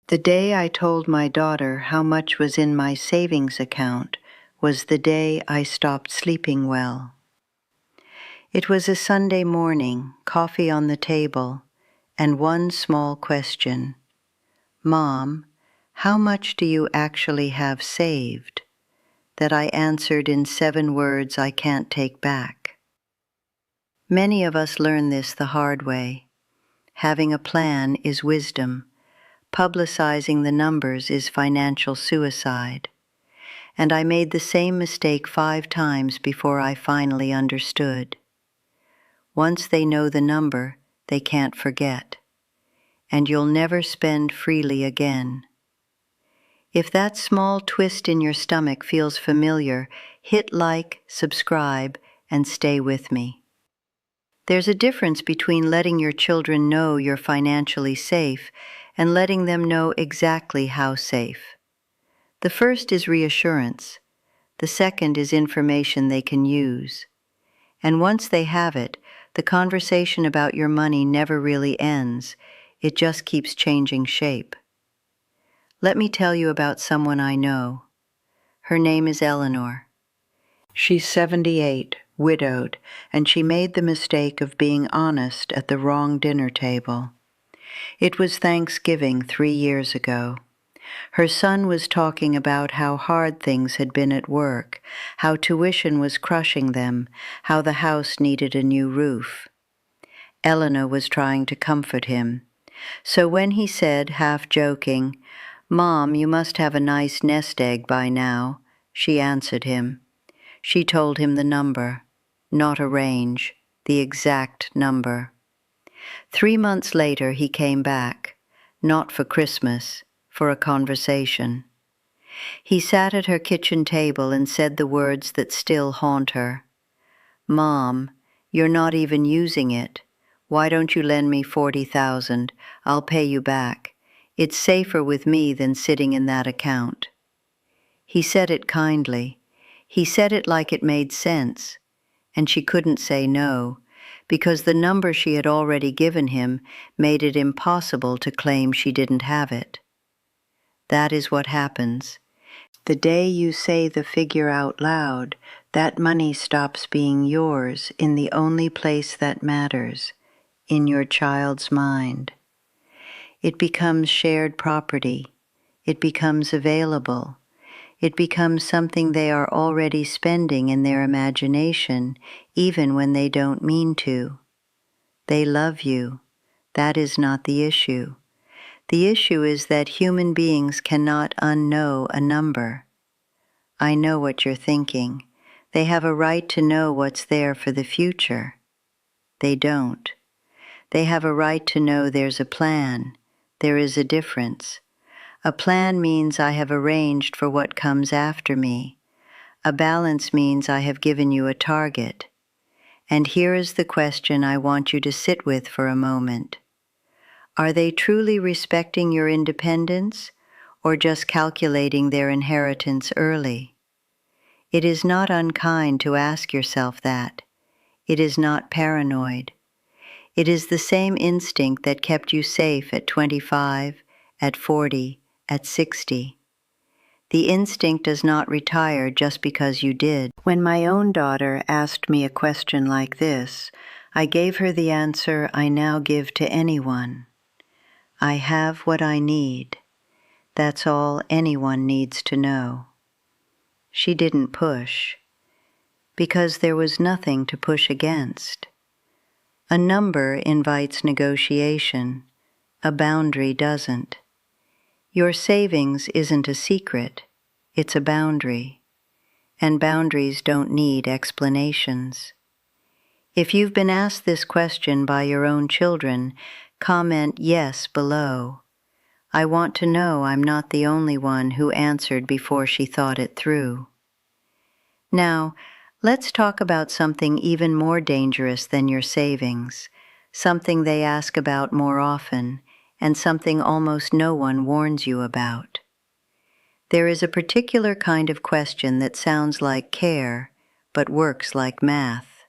The day I told my daughter how much was in my savings account was the day I stopped sleeping well. It was a Sunday morning, coffee on the table, and one small question. "Mom, how much do you actually have saved?" that I answered in 7 words I can't take back. Many of us learn this the hard way. Having a plan is wisdom. Publicizing the numbers is financial suicide. And I made the same mistake 5 times before I finally understood. Once they know the number, they can't forget. And you'll never spend freely again. If that small twist in your stomach feels familiar, hit like, subscribe, and stay with me. There's a difference between letting your children know you're financially safe and letting them know exactly how safe. The first is reassurance. The second is information they can use. And once they have it, the conversation about your money never really ends. It just keeps changing shape. Let me tell you about someone I know. Her name is Eleanor. She's 78, widowed, and she made the mistake of being honest at the wrong dinner table. It was Thanksgiving 3 years ago. Her son was talking about how hard things had been at work, how tuition was crushing them, how the house needed a new roof. Eleanor was trying to comfort him. So when he said, half joking, "Mom, you must have a nice nest egg by now," she answered him. She told him the number, not a range, the exact number. 3 months later he came back, not for Christmas, for a conversation. He sat at her kitchen table and said the words that still haunt her. "Mom, you're not even using it. Why don't you lend me 40,000? I'll pay you back. It's safer with me than sitting in that account." He said it kindly. He said it like it made sense. And she couldn't say no, because the number she had already given him made it impossible to claim she didn't have it. That is what happens. The day you say the figure out loud, that money stops being yours in the only place that matters, in your child's mind. It becomes shared property. It becomes available. It becomes something they are already spending in their imagination, even when they don't mean to. They love you. That is not the issue. The issue is that human beings cannot unknow a number. I know what you're thinking. They have a right to know what's there for the future. They don't. They have a right to know there's a plan. There is a difference. A plan means I have arranged for what comes after me. A balance means I have given you a target. And here is the question I want you to sit with for a moment. Are they truly respecting your independence, or just calculating their inheritance early? It is not unkind to ask yourself that. It is not paranoid. It is the same instinct that kept you safe at 25, at 40, at 60. The instinct does not retire just because you did. When my own daughter asked me a question like this, I gave her the answer I now give to anyone. I have what I need. That's all anyone needs to know. She didn't push, because there was nothing to push against. A number invites negotiation. A boundary doesn't. Your savings isn't a secret. It's a boundary. And boundaries don't need explanations. If you've been asked this question by your own children, comment yes below. I want to know I'm not the only one who answered before she thought it through. Now, let's talk about something even more dangerous than your savings, something they ask about more often, and something almost no one warns you about. There is a particular kind of question that sounds like care, but works like math.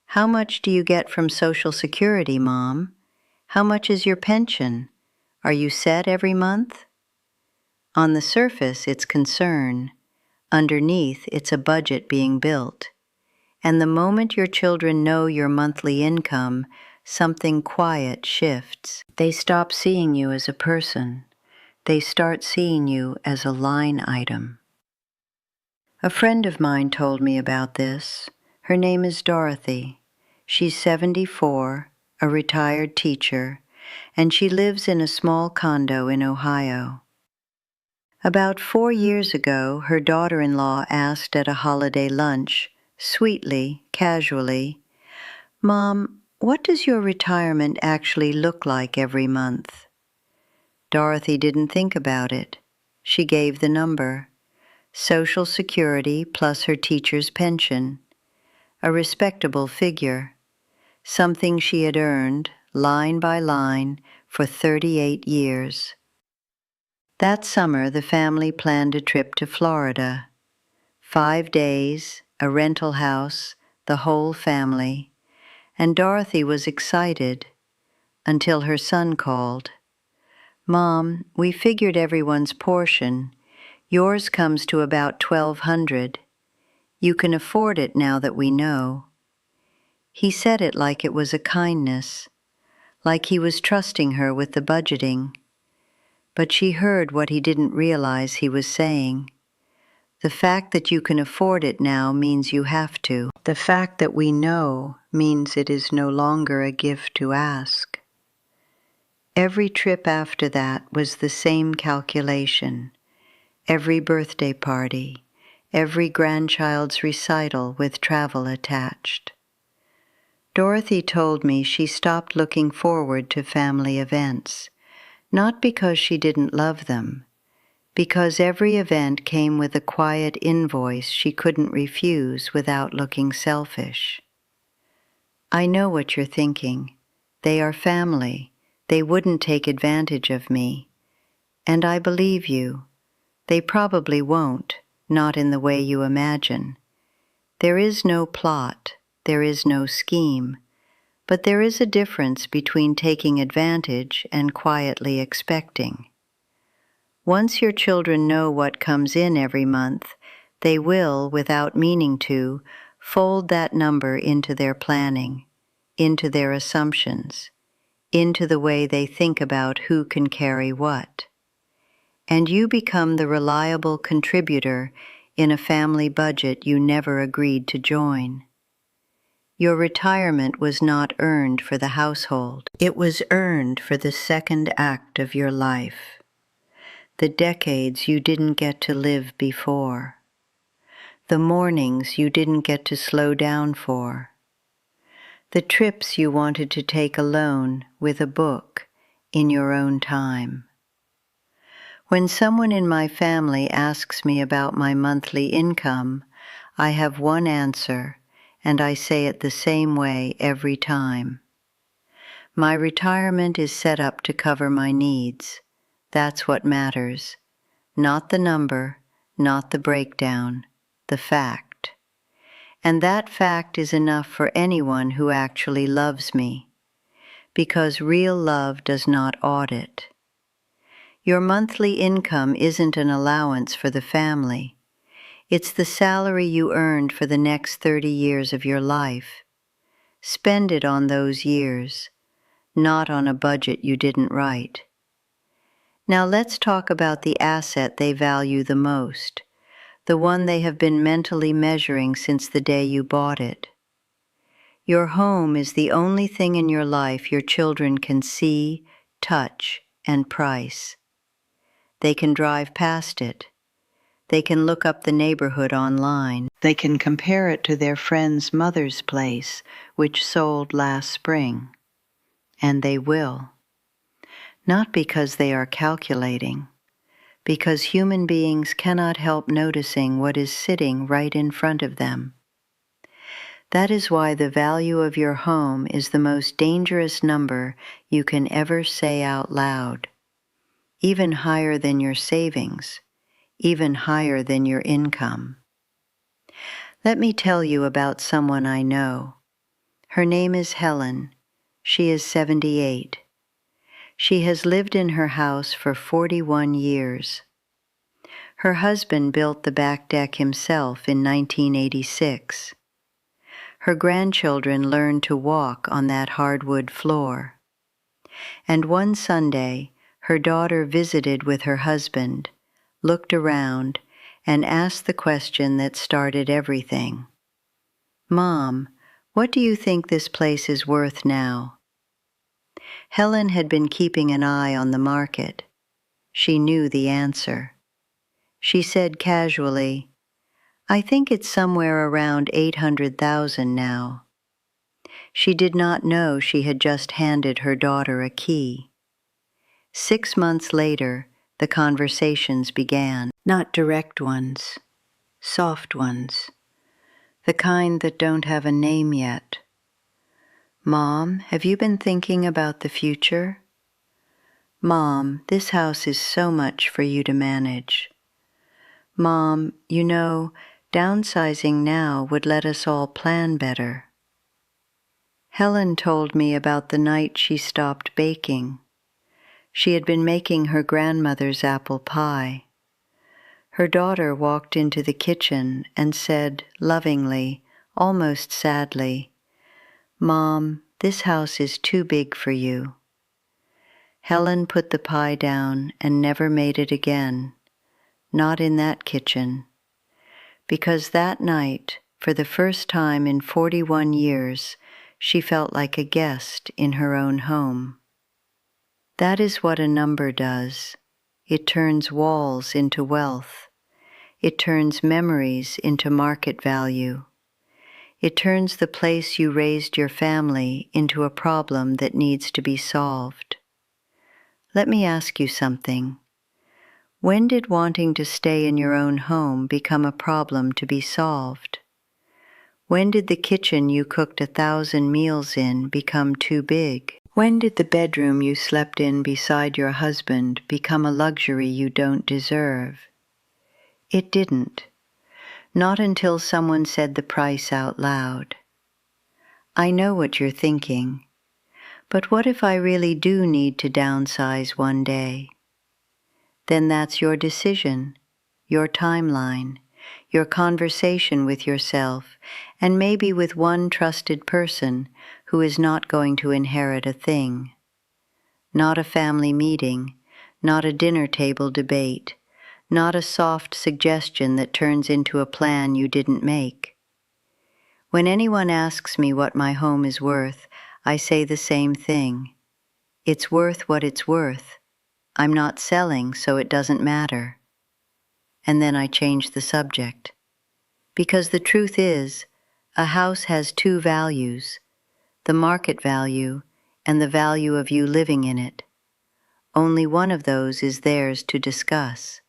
How much do you get from Social Security, Mom? How much is your pension? Are you set every month? On the surface, it's concern. Underneath, it's a budget being built. And the moment your children know your monthly income, something quiet shifts. They stop seeing you as a person. They start seeing you as a line item. A friend of mine told me about this. Her name is Dorothy. She's 74, a retired teacher, and she lives in a small condo in Ohio. About 4 years ago, her daughter-in-law asked at a holiday lunch, sweetly, casually, "Mom, what does your retirement actually look like every month?" Dorothy didn't think about it. She gave the number. Social Security plus her teacher's pension. A respectable figure. Something she had earned, line by line, for 38 years. That summer, the family planned a trip to Florida. 5 days, a rental house, the whole family. And Dorothy was excited until her son called. "Mom, we figured everyone's portion. Yours comes to about $1,200. You can afford it now that we know." He said it like it was a kindness, like he was trusting her with the budgeting. But she heard what he didn't realize he was saying. The fact that you can afford it now means you have to. The fact that we know means it is no longer a gift to ask. Every trip after that was the same calculation. Every birthday party, every grandchild's recital with travel attached. Dorothy told me she stopped looking forward to family events, not because she didn't love them, because every event came with a quiet invoice she couldn't refuse without looking selfish. "I know what you're thinking. They are family. They wouldn't take advantage of me." And I believe you. They probably won't, not in the way you imagine. There is no plot, there is no scheme, but there is a difference between taking advantage and quietly expecting. Once your children know what comes in every month, they will, without meaning to, fold that number into their planning, into their assumptions, into the way they think about who can carry what. And you become the reliable contributor in a family budget you never agreed to join. Your retirement was not earned for the household. It was earned for the second act of your life. The decades you didn't get to live before. The mornings you didn't get to slow down for. The trips you wanted to take alone with a book in your own time. When someone in my family asks me about my monthly income, I have one answer, and I say it the same way every time. My retirement is set up to cover my needs. That's what matters. Not the number, not the breakdown, the fact. And that fact is enough for anyone who actually loves me, because real love does not audit. Your monthly income isn't an allowance for the family. It's the salary you earned for the next 30 years of your life. Spend it on those years, not on a budget you didn't write. Now let's talk about the asset they value the most, the one they have been mentally measuring since the day you bought it. Your home is the only thing in your life your children can see, touch, and price. They can drive past it. They can look up the neighborhood online. They can compare it to their friend's mother's place, which sold last spring. And they will. Not because they are calculating, because human beings cannot help noticing what is sitting right in front of them. That is why the value of your home is the most dangerous number you can ever say out loud, even higher than your savings, even higher than your income. Let me tell you about someone I know. Her name is Helen. She is 78. She has lived in her house for 41 years. Her husband built the back deck himself in 1986. Her grandchildren learned to walk on that hardwood floor. And one Sunday, her daughter visited with her husband, looked around, and asked the question that started everything. "Mom, what do you think this place is worth now?" Helen had been keeping an eye on the market. She knew the answer. She said casually, "I think it's somewhere around 800,000 now." She did not know she had just handed her daughter a key. 6 months later, the conversations began. Not direct ones, soft ones, the kind that don't have a name yet. "Mom, have you been thinking about the future?" "Mom, this house is so much for you to manage." "Mom, you know, downsizing now would let us all plan better." Helen told me about the night she stopped baking. She had been making her grandmother's apple pie. Her daughter walked into the kitchen and said lovingly, almost sadly, "Mom, this house is too big for you." Helen put the pie down and never made it again, not in that kitchen, because that night, for the first time in 41 years, she felt like a guest in her own home. That is what a number does. It turns walls into wealth. It turns memories into market value. It turns the place you raised your family into a problem that needs to be solved. Let me ask you something. When did wanting to stay in your own home become a problem to be solved? When did the kitchen you cooked 1,000 meals in become too big? When did the bedroom you slept in beside your husband become a luxury you don't deserve? It didn't. Not until someone said the price out loud. I know what you're thinking. But what if I really do need to downsize one day? Then that's your decision, your timeline, your conversation with yourself, and maybe with one trusted person who is not going to inherit a thing. Not a family meeting, not a dinner table debate, not a soft suggestion that turns into a plan you didn't make. When anyone asks me what my home is worth, I say the same thing. It's worth what it's worth. I'm not selling, so it doesn't matter. And then I change the subject. Because the truth is, a house has two values, the market value and the value of you living in it. Only one of those is theirs to discuss.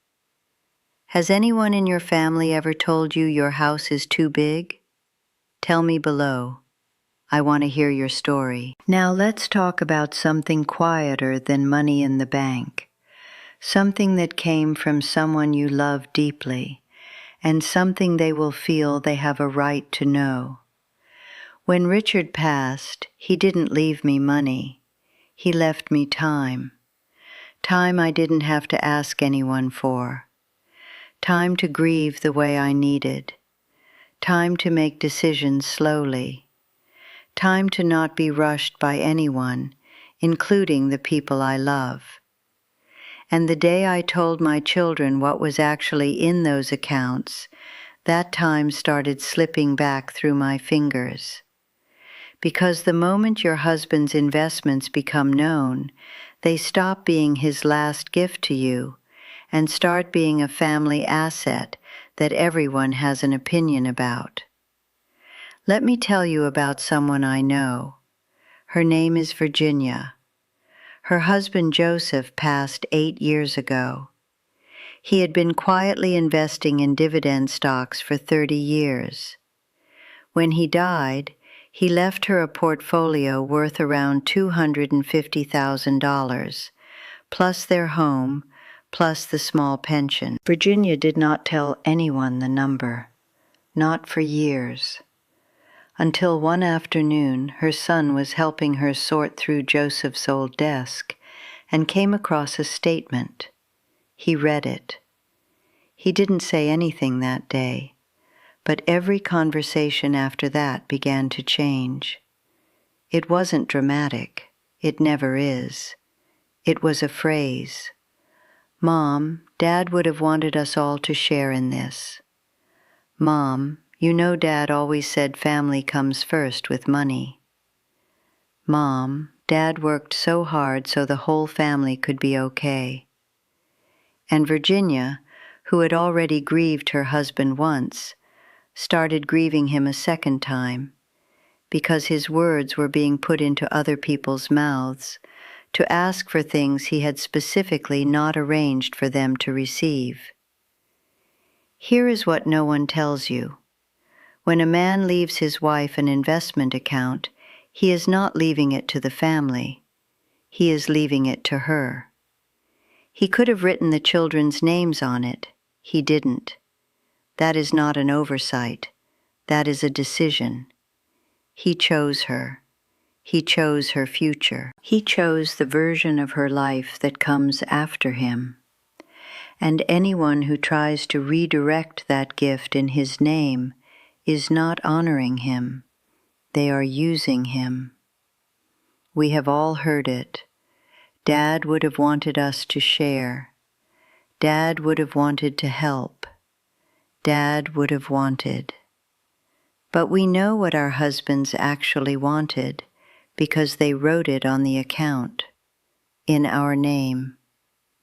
Has anyone in your family ever told you your house is too big? Tell me below. I want to hear your story. Now let's talk about something quieter than money in the bank. Something that came from someone you love deeply, and something they will feel they have a right to know. When Richard passed, he didn't leave me money. He left me time. Time I didn't have to ask anyone for. Time to grieve the way I needed. Time to make decisions slowly. Time to not be rushed by anyone, including the people I love. And the day I told my children what was actually in those accounts, that time started slipping back through my fingers. Because the moment your husband's investments become known, they stop being his last gift to you and start being a family asset that everyone has an opinion about. Let me tell you about someone I know. Her name is Virginia. Her husband Joseph passed 8 years ago. He had been quietly investing in dividend stocks for 30 years. When he died, he left her a portfolio worth around $250,000, plus their home, plus the small pension. Virginia did not tell anyone the number, not for years. Until one afternoon, her son was helping her sort through Joseph's old desk, and came across a statement. He read it. He didn't say anything that day, but every conversation after that began to change. It wasn't dramatic. It never is. It was a phrase. Mom, Dad would have wanted us all to share in this. Mom, you know Dad always said family comes first with money. Mom, Dad worked so hard so the whole family could be okay. And Virginia, who had already grieved her husband once, started grieving him a second time, because his words were being put into other people's mouths to ask for things he had specifically not arranged for them to receive. Here is what no one tells you. When a man leaves his wife an investment account, he is not leaving it to the family. He is leaving it to her. He could have written the children's names on it. He didn't. That is not an oversight. That is a decision. He chose her. He chose her future. He chose the version of her life that comes after him. And anyone who tries to redirect that gift in his name is not honoring him. They are using him. We have all heard it. Dad would have wanted us to share. Dad would have wanted to help. Dad would have wanted. But we know what our husbands actually wanted because they wrote it on the account, in our name,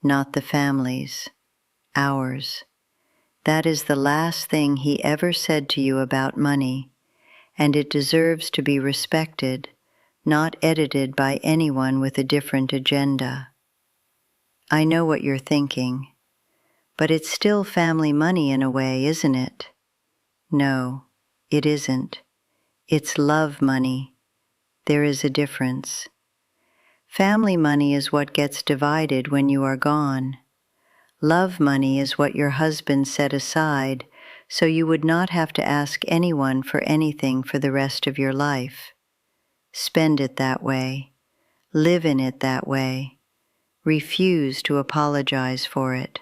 not the family's, ours. That is the last thing he ever said to you about money, and it deserves to be respected, not edited by anyone with a different agenda. I know what you're thinking, but it's still family money in a way, isn't it? No, it isn't. It's love money. There is a difference. Family money is what gets divided when you are gone. Love money is what your husband set aside so you would not have to ask anyone for anything for the rest of your life. Spend it that way. Live in it that way. Refuse to apologize for it.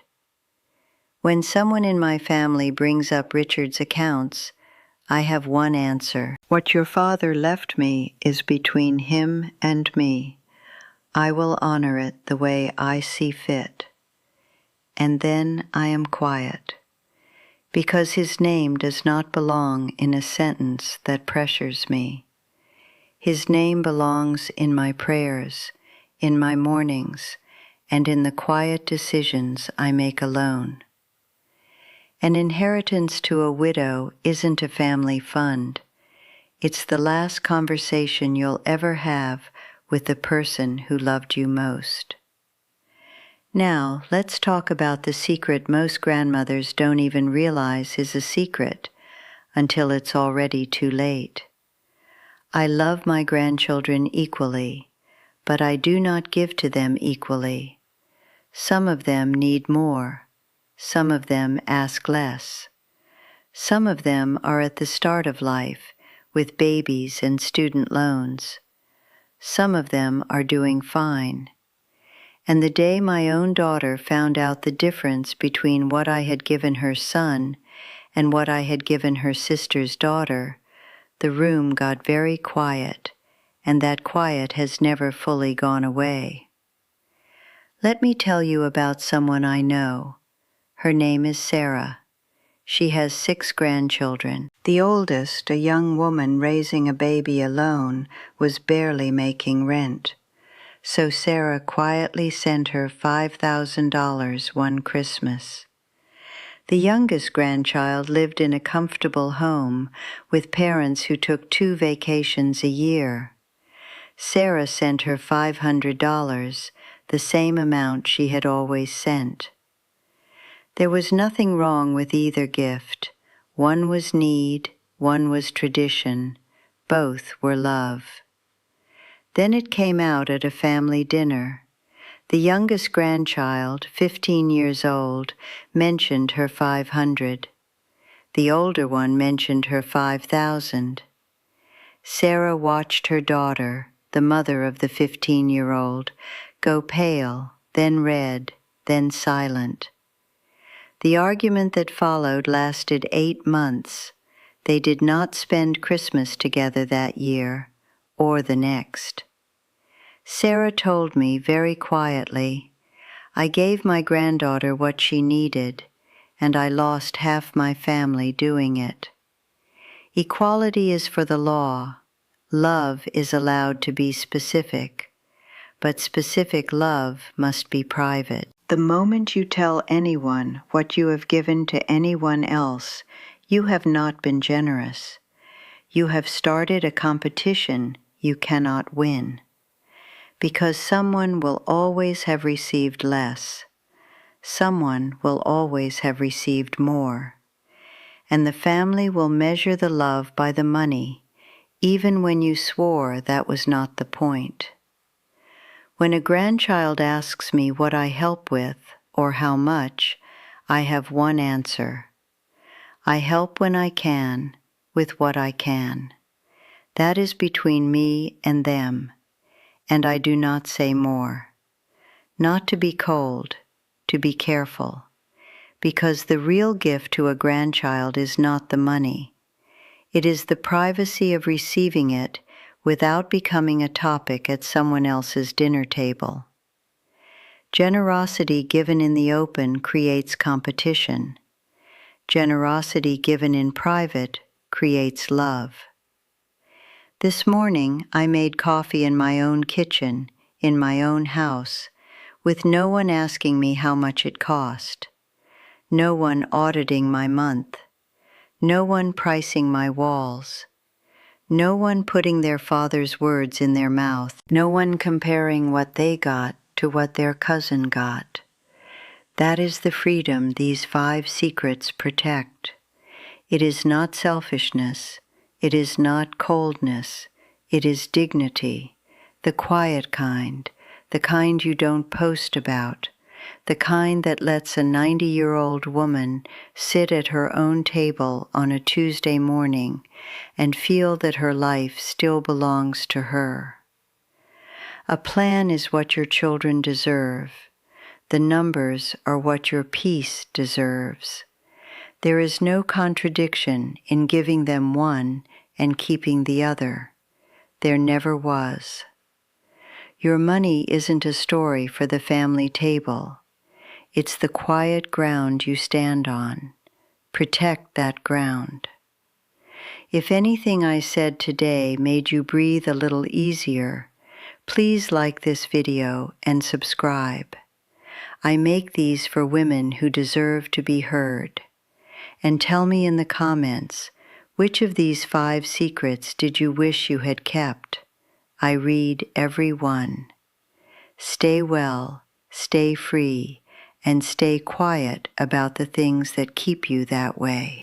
When someone in my family brings up Richard's accounts, I have one answer. What your father left me is between him and me. I will honor it the way I see fit. And then I am quiet, because his name does not belong in a sentence that pressures me. His name belongs in my prayers, in my mornings, and in the quiet decisions I make alone. An inheritance to a widow isn't a family fund. It's the last conversation you'll ever have with the person who loved you most. Now, let's talk about the secret most grandmothers don't even realize is a secret until it's already too late. I love my grandchildren equally, but I do not give to them equally. Some of them need more. Some of them ask less. Some of them are at the start of life with babies and student loans. Some of them are doing fine. And the day my own daughter found out the difference between what I had given her son and what I had given her sister's daughter, the room got very quiet, and that quiet has never fully gone away. Let me tell you about someone I know. Her name is Sarah. She has 6 grandchildren. The oldest, a young woman raising a baby alone, was barely making rent. So Sarah quietly sent her $5,000 one Christmas. The youngest grandchild lived in a comfortable home with parents who took 2 vacations a year. Sarah sent her $500, the same amount she had always sent. There was nothing wrong with either gift. One was need, one was tradition. Both were love. Then it came out at a family dinner. The youngest grandchild, 15 years old, mentioned her 500. The older one mentioned her 5,000. Sarah watched her daughter, the mother of the 15-year-old, go pale, then red, then silent. The argument that followed lasted 8 months. They did not spend Christmas together that year, or the next. Sarah told me very quietly, "I gave my granddaughter what she needed, and I lost half my family doing it." Equality is for the law. Love is allowed to be specific, but specific love must be private. The moment you tell anyone what you have given to anyone else, you have not been generous. You have started a competition you cannot win. Because someone will always have received less. Someone will always have received more. And the family will measure the love by the money, even when you swore that was not the point. When a grandchild asks me what I help with, or how much, I have one answer. I help when I can, with what I can. That is between me and them, and I do not say more. Not to be cold, to be careful, because the real gift to a grandchild is not the money. It is the privacy of receiving it without becoming a topic at someone else's dinner table. Generosity given in the open creates competition. Generosity given in private creates love. This morning I made coffee in my own kitchen, in my own house, with no one asking me how much it cost, no one auditing my month, no one pricing my walls, no one putting their father's words in their mouth, no one comparing what they got to what their cousin got. That is the freedom these 5 secrets protect. It is not selfishness, it is not coldness, it is dignity, the quiet kind, the kind you don't post about, the kind that lets a 90-year-old woman sit at her own table on a Tuesday morning and feel that her life still belongs to her. A plan is what your children deserve. The numbers are what your peace deserves. There is no contradiction in giving them one and keeping the other. There never was. Your money isn't a story for the family table. It's the quiet ground you stand on. Protect that ground. If anything I said today made you breathe a little easier, please like this video and subscribe. I make these for women who deserve to be heard. And tell me in the comments, which of these 5 secrets did you wish you had kept? I read every one. Stay well, stay free, and stay quiet about the things that keep you that way.